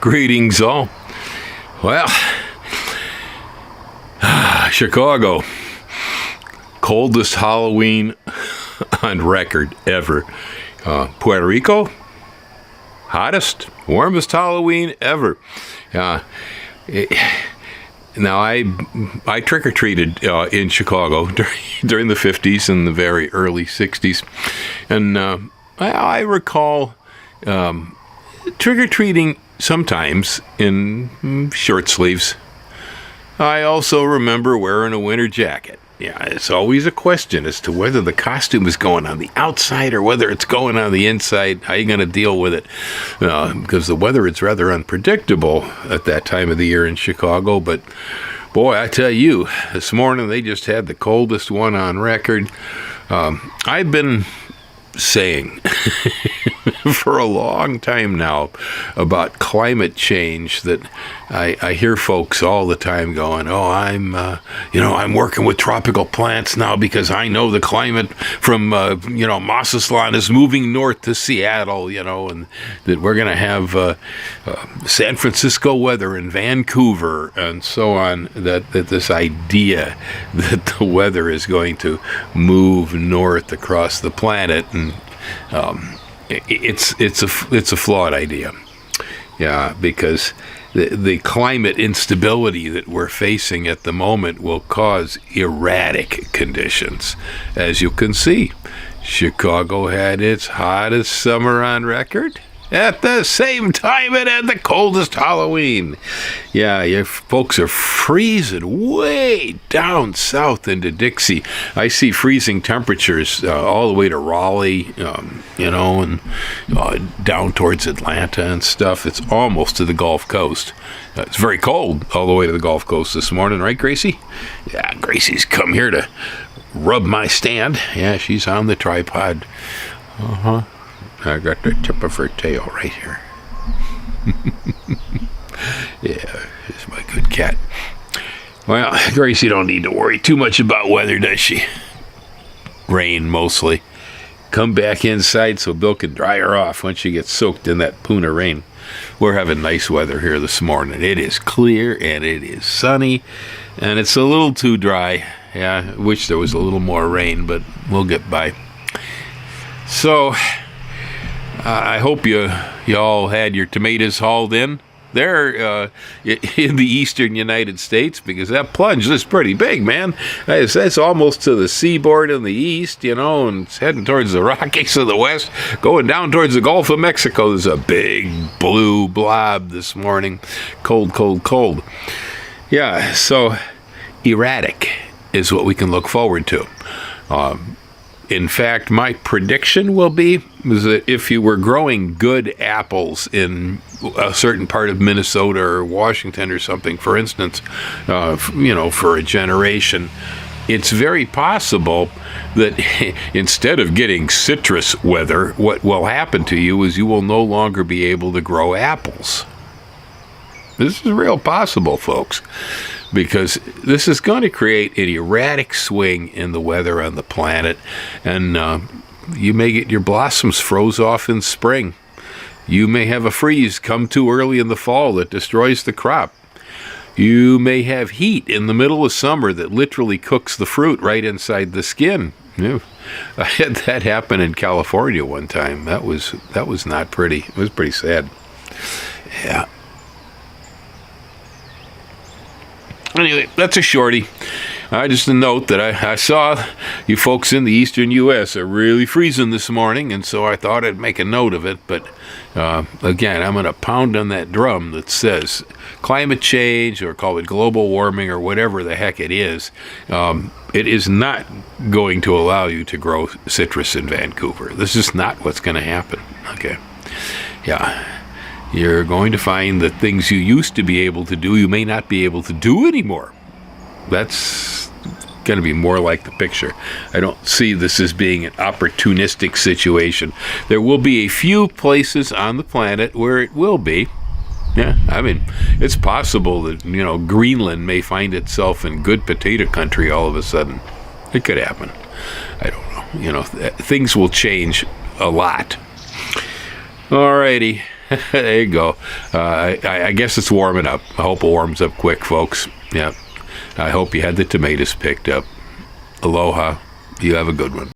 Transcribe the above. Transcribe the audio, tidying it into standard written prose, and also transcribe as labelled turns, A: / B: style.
A: Greetings all. Well, Chicago, coldest Halloween on record ever. Puerto Rico, hottest, warmest Halloween ever. Now, I trick-or-treated in Chicago during the 50s and the very early 60s. And I recall trick-or-treating sometimes in short sleeves. I also remember wearing a winter jacket. Yeah, it's always a question as to whether the costume is going on the outside or whether it's going on the inside. How are you going to deal with it? Because the weather is rather unpredictable at that time of the year in Chicago. But, boy, I tell you, this morning they just had the coldest one on record. I've been saying for a long time now about climate change that I hear folks all the time going, I'm working with tropical plants now because I know the climate from Mossislan is moving north to Seattle, and that we're going to have San Francisco weather in Vancouver and so on, that this idea that the weather is going to move north across the planet, and it's a flawed idea. Yeah, because the climate instability that we're facing at the moment will cause erratic conditions. As you can see, Chicago had its hottest summer on record. At the same time, it had the coldest Halloween. Yeah, you folks are freezing way down south into Dixie. I see freezing temperatures all the way to Raleigh, and down towards Atlanta and stuff. It's almost to the Gulf Coast. It's very cold all the way to the Gulf Coast this morning, right, Gracie? Yeah, Gracie's come here to rub my stand. Yeah, she's on the tripod. Uh-huh. I got the tip of her tail right here. Yeah, it's my good cat. Well, Gracie don't need to worry too much about weather, does she? Rain, mostly. Come back inside so Bill can dry her off once she gets soaked in that poon of rain. We're having nice weather here this morning. It is clear and it is sunny, and it's a little too dry. Yeah, I wish there was a little more rain, but we'll get by. So, I hope you all had your tomatoes hauled in there in the eastern United States, because that plunge is pretty big, man. That's almost to the seaboard in the east, and it's heading towards the Rockies of the west, going down towards the Gulf of Mexico. There's a big blue blob this morning. Cold, cold, cold. Yeah, so erratic is what we can look forward to. In fact, my prediction will be that if you were growing good apples in a certain part of Minnesota or Washington or something, for instance, for a generation, it's very possible that instead of getting citrus weather, what will happen to you is you will no longer be able to grow apples. This is real possible, folks, because this is going to create an erratic swing in the weather on the planet, and you may get your blossoms froze off in spring. You may have a freeze come too early in the fall that destroys the crop. You may have heat in the middle of summer that literally cooks the fruit right inside the skin. Yeah. I had that happen in California one time. That was not pretty. It was pretty sad. Yeah. Anyway, that's a shorty. Just a note that I saw you folks in the eastern U.S. are really freezing this morning, and so I thought I'd make a note of it. But again, I'm going to pound on that drum that says climate change, or call it global warming, or whatever the heck it is. It is not going to allow you to grow citrus in Vancouver. This is not what's going to happen. Okay. Yeah. You're going to find that things you used to be able to do, you may not be able to do anymore. That's going to be more like the picture. I don't see this as being an opportunistic situation. There will be a few places on the planet where it will be. Yeah, I mean, it's possible that, Greenland may find itself in good potato country all of a sudden. It could happen. I don't know. Things will change a lot. Alrighty. There you go. I guess it's warming up. I hope it warms up quick, folks. Yeah. I hope you had the tomatoes picked up. Aloha. You have a good one.